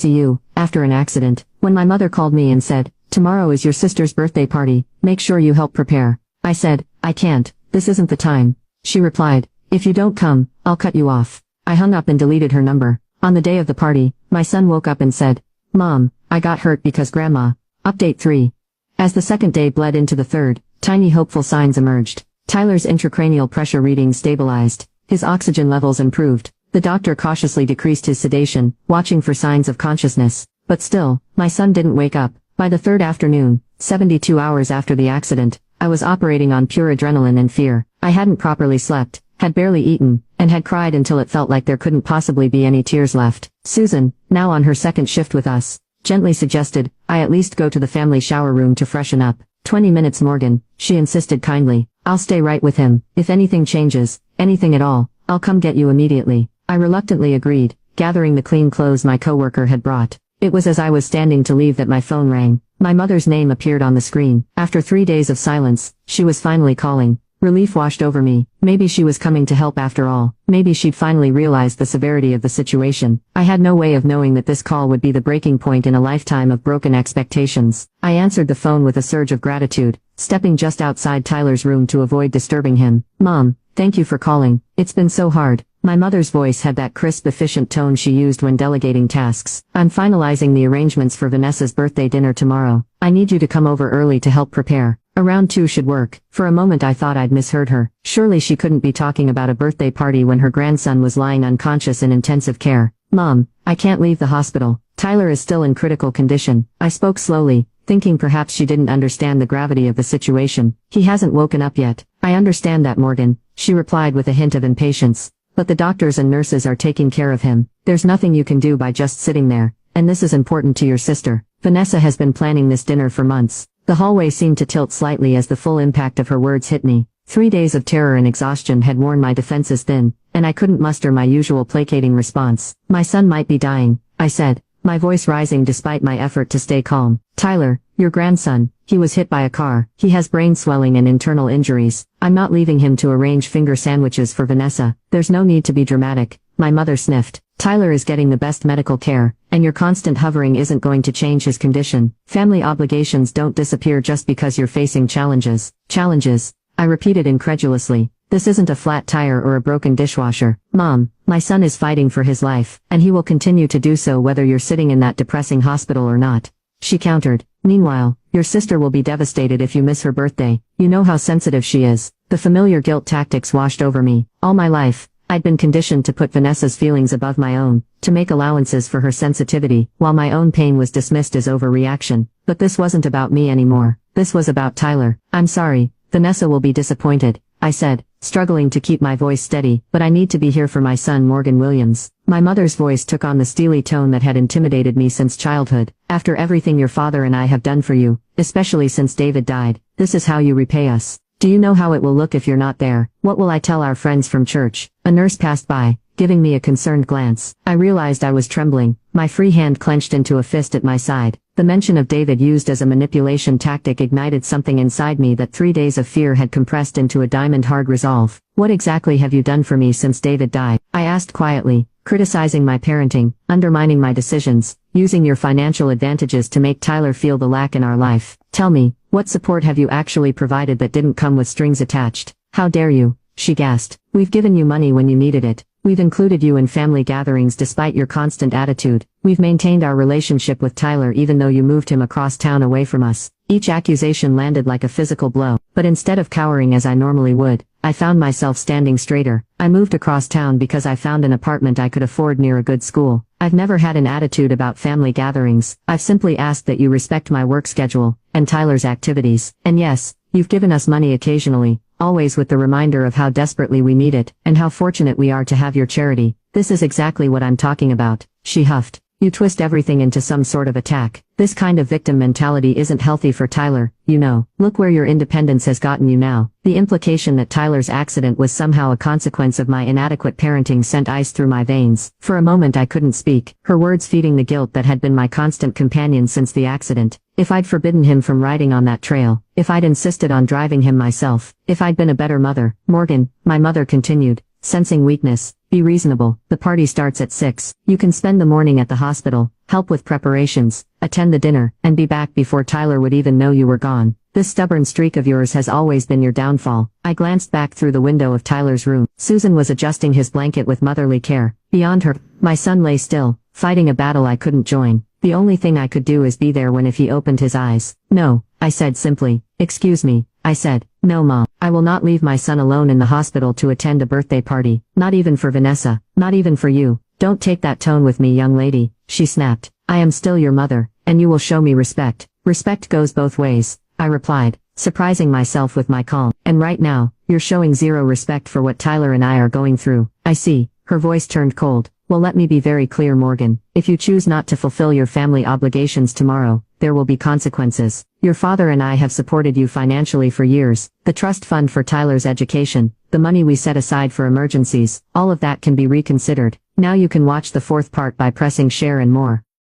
ICU, after an accident, when my mother called me and said, "Tomorrow is your sister's birthday party, make sure you help prepare." I said, "I can't, this isn't the time." She replied, "If you don't come, I'll cut you off." I hung up and deleted her number. On the day of the party, my son woke up and said, "Mom, I got hurt because Grandma." Update 3. As the second day bled into the third, tiny hopeful signs emerged. Tyler's intracranial pressure readings stabilized. His oxygen levels improved. The doctor cautiously decreased his sedation, watching for signs of consciousness. But still, my son didn't wake up. By the third afternoon, 72 hours after the accident, I was operating on pure adrenaline and fear. I hadn't properly slept, had barely eaten, and had cried until it felt like there couldn't possibly be any tears left. Susan, now on her second shift with us, gently suggested I at least go to the family shower room to freshen up. 20 minutes, Morgan, she insisted kindly. I'll stay right with him. If anything changes, anything at all, I'll come get you immediately. I reluctantly agreed, gathering the clean clothes my coworker had brought. It was as I was standing to leave that my phone rang. My mother's name appeared on the screen. After 3 days of silence, she was finally calling. Relief washed over me. Maybe she was coming to help after all. Maybe she'd finally realized the severity of the situation. I had no way of knowing that this call would be the breaking point in a lifetime of broken expectations. I answered the phone with a surge of gratitude, stepping just outside Tyler's room to avoid disturbing him. "Mom, thank you for calling. It's been so hard." My mother's voice had that crisp, efficient tone she used when delegating tasks. "I'm finalizing the arrangements for Vanessa's birthday dinner tomorrow. I need you to come over early to help prepare. Around 2 should work." For a moment I thought I'd misheard her. Surely she couldn't be talking about a birthday party when her grandson was lying unconscious in intensive care. "Mom, I can't leave the hospital. Tyler is still in critical condition." I spoke slowly, thinking perhaps she didn't understand the gravity of the situation. "He hasn't woken up yet." "I understand that, Morgan," she replied with a hint of impatience. "But the doctors and nurses are taking care of him. There's nothing you can do by just sitting there, and this is important to your sister. Vanessa has been planning this dinner for months." The hallway seemed to tilt slightly as the full impact of her words hit me. 3 days of terror and exhaustion had worn my defenses thin, and I couldn't muster my usual placating response. "My son might be dying," I said, my voice rising despite my effort to stay calm. "Tyler, your grandson, he was hit by a car. He has brain swelling and internal injuries. I'm not leaving him to arrange finger sandwiches for Vanessa. There's no need to be dramatic." My mother sniffed. "Tyler is getting the best medical care, and your constant hovering isn't going to change his condition. Family obligations don't disappear just because you're facing challenges." "Challenges?" I repeated incredulously. "This isn't a flat tire or a broken dishwasher." "Mom, my son is fighting for his life, and he will continue to do so whether you're sitting in that depressing hospital or not," she countered. "Meanwhile, your sister will be devastated if you miss her birthday. You know how sensitive she is." The familiar guilt tactics washed over me. All my life, I'd been conditioned to put Vanessa's feelings above my own, to make allowances for her sensitivity, while my own pain was dismissed as overreaction. But this wasn't about me anymore. This was about Tyler. "I'm sorry, Vanessa will be disappointed," I said, struggling to keep my voice steady, "but I need to be here for my son Morgan Williams." My mother's voice took on the steely tone that had intimidated me since childhood. "After everything your father and I have done for you, especially since David died, this is how you repay us. Do you know how it will look if you're not there? What will I tell our friends from church?" A nurse passed by, giving me a concerned glance. I realized I was trembling, my free hand clenched into a fist at my side. The mention of David used as a manipulation tactic ignited something inside me that 3 days of fear had compressed into a diamond-hard resolve. "What exactly have you done for me since David died?" I asked quietly, criticizing my parenting, undermining my decisions, using your financial advantages to make Tyler feel the lack in our life. "Tell me, what support have you actually provided that didn't come with strings attached?" "How dare you?" she gasped. "We've given you money when you needed it. We've included you in family gatherings despite your constant attitude. We've maintained our relationship with Tyler even though you moved him across town away from us." Each accusation landed like a physical blow, but instead of cowering as I normally would, I found myself standing straighter. "I moved across town because I found an apartment I could afford near a good school. I've never had an attitude about family gatherings. I've simply asked that you respect my work schedule, and Tyler's activities. And yes, you've given us money occasionally, always with the reminder of how desperately we need it, and how fortunate we are to have your charity. This is exactly what I'm talking about," she huffed. "You twist everything into some sort of attack. This kind of victim mentality isn't healthy for Tyler, you know. Look where your independence has gotten you now." The implication that Tyler's accident was somehow a consequence of my inadequate parenting sent ice through my veins. For a moment I couldn't speak, her words feeding the guilt that had been my constant companion since the accident. If I'd forbidden him from riding on that trail, if I'd insisted on driving him myself, if I'd been a better mother. "Morgan," my mother continued, sensing weakness, "be reasonable. The party starts at 6. You can spend the morning at the hospital. help with preparations, attend the dinner, and be back before Tyler would even know you were gone. This stubborn streak of yours has always been your downfall. I glanced back through the window of Tyler's room. Susan was adjusting his blanket with motherly care. Beyond her, my son lay still, fighting a battle I couldn't join. The only thing I could do is be there when if he opened his eyes. No, I said simply. Excuse me, I said. No, Mom. I will not leave my son alone in the hospital to attend a birthday party. Not even for Vanessa. Not even for you. Don't take that tone with me, young lady, she snapped. I am still your mother, and you will show me respect. Respect goes both ways, I replied, surprising myself with my calm. And right now, you're showing zero respect for what Tyler and I are going through. I see. Her voice turned cold. Well, let me be very clear, Morgan. If you choose not to fulfill your family obligations tomorrow, there will be consequences. Your father and I have supported you financially for years. The trust fund for Tyler's education, the money we set aside for emergencies, all of that can be reconsidered. Now you can watch the fourth part by pressing share and more.